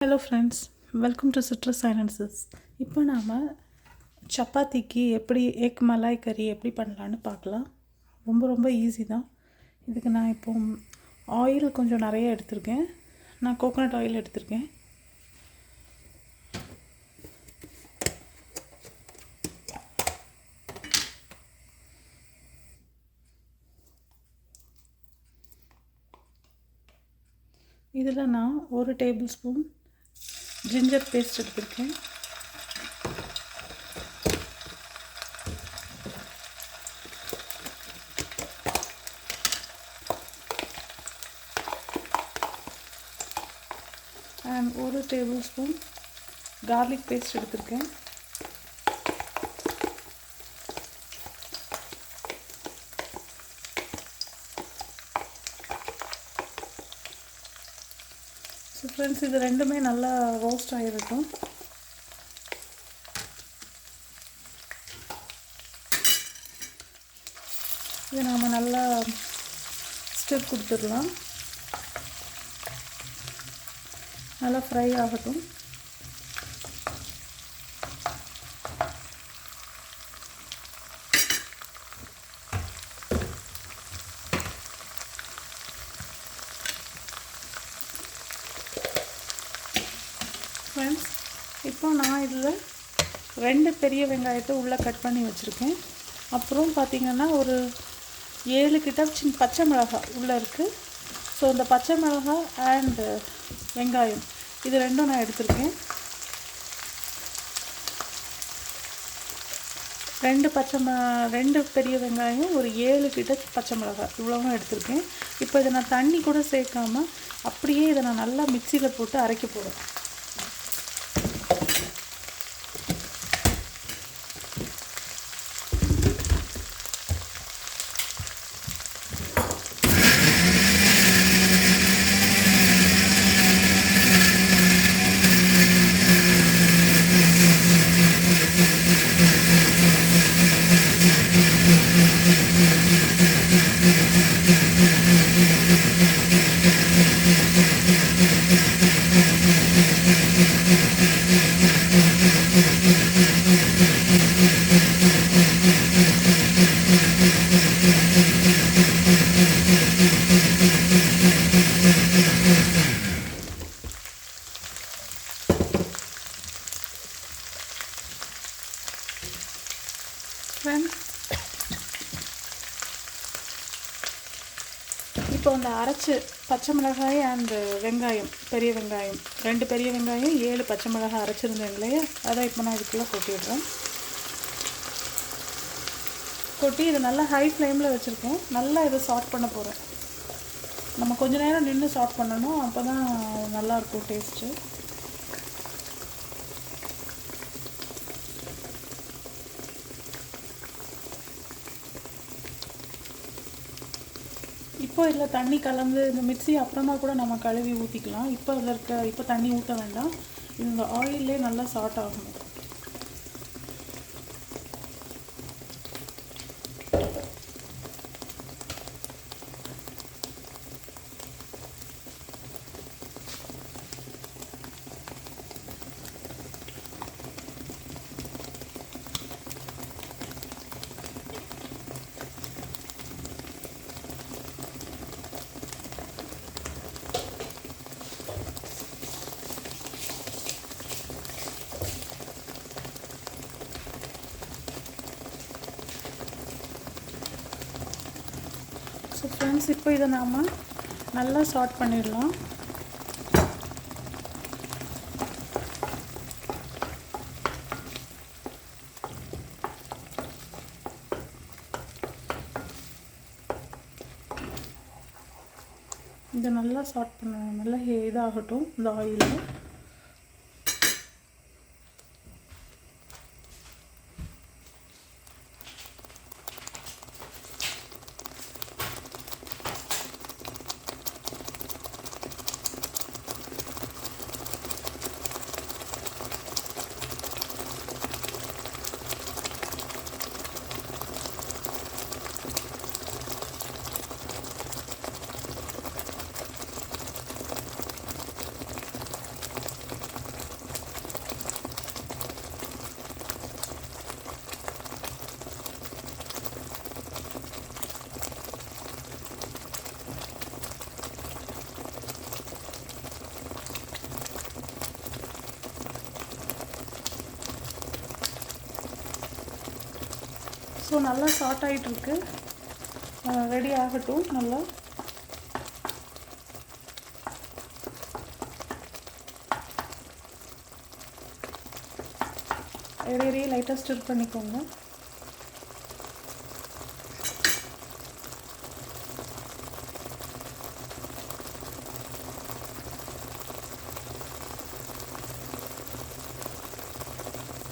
Hello friends, welcome to citrus silencers. இப்போ நாம் சப்பாத்திக்கு எப்படி எக் மலாய் கறி எப்படி பண்ணலான்னு பார்க்கலாம். ரொம்ப ஈஸி தான். இதுக்கு நான் இப்போ ஆயில் கொஞ்சம் நிறைய எடுத்திருக்கேன். நான் கோகோனட் ஆயில் எடுத்திருக்கேன். இதில் நான் 1 டேபிள் ஸ்பூன் ஜிஞ்சர் பேஸ்ட் எடுத்திருக்கேன். And 1 tablespoon garlic paste எடுத்திருக்கேன். ஸோ ஃப்ரெண்ட்ஸ், இது ரெண்டுமே நல்லா ரோஸ்ட் ஆகிருக்கும். இதை நாம் நல்லா ஸ்டிர் கொடுத்துடலாம். நல்லா ஃப்ரை ஆகட்டும். ஃப்ரெண்ட்ஸ், இப்போ நான் இதில் 2 பெரிய வெங்காயத்தை உள்ளே கட் பண்ணி வச்சுருக்கேன். அப்புறம் பார்த்திங்கன்னா ஒரு 7 கிட்ட பச்சை மிளகாய் உள்ளே இருக்குது. ஸோ இந்த பச்சை மிளகாய் அண்டு வெங்காயம் இது ரெண்டும் நான் எடுத்திருக்கேன். 2 பெரிய வெங்காயம், ஒரு 7 கிட்ட பச்சை மிளகாய் இவ்வளவும் எடுத்திருக்கேன். இப்போ இதை நான் தண்ணி கூட சேர்க்காமல் அப்படியே இதை நான் நல்லா மிக்சியில் போட்டு அரைக்க போகிறேன். இப்போ அந்த அரைச்சி பச்சை மிளகாய் அண்டு வெங்காயம், பெரிய வெங்காயம் 2 பெரிய வெங்காயம் 7 பச்சை மிளகாய் அரைச்சிருந்தேன் இல்லையா, அதை இப்போ நான் இதுக்குள்ளே கொட்டிடுறேன். கொட்டி இதை நல்லா ஹை ஃப்ளேமில் வச்சுருக்கேன். நல்லா இதை சாட் பண்ண போகிறேன். நம்ம கொஞ்ச நேரம் நின்று சாட் பண்ணணும், அப்போ தான் நல்லாயிருக்கும் டேஸ்ட்டு. இப்போ இதில் தண்ணி கலந்து இந்த மிக்ஸி அப்புறமா கூட நம்ம கழுவி ஊற்றிக்கலாம். இப்போ தண்ணி ஊற்ற வேண்டாம். இந்த ஆயிலே நல்லா சாட் ஆகணும். ஸோ ஃப்ரெண்ட்ஸ், இப்போ இதை நாம் நல்லா சாட் பண்ணிடலாம். இதை நல்லா சாட் பண்ணணும். நல்லா இதாகட்டும் இந்த ஆயிலில். ஸோ நல்லா சாட் ஆகிட்டுருக்கு. ரெடி ஆகட்டும். நல்லா இடையிடையே லைட்டாக ஸ்டிர் பண்ணிக்கோங்க.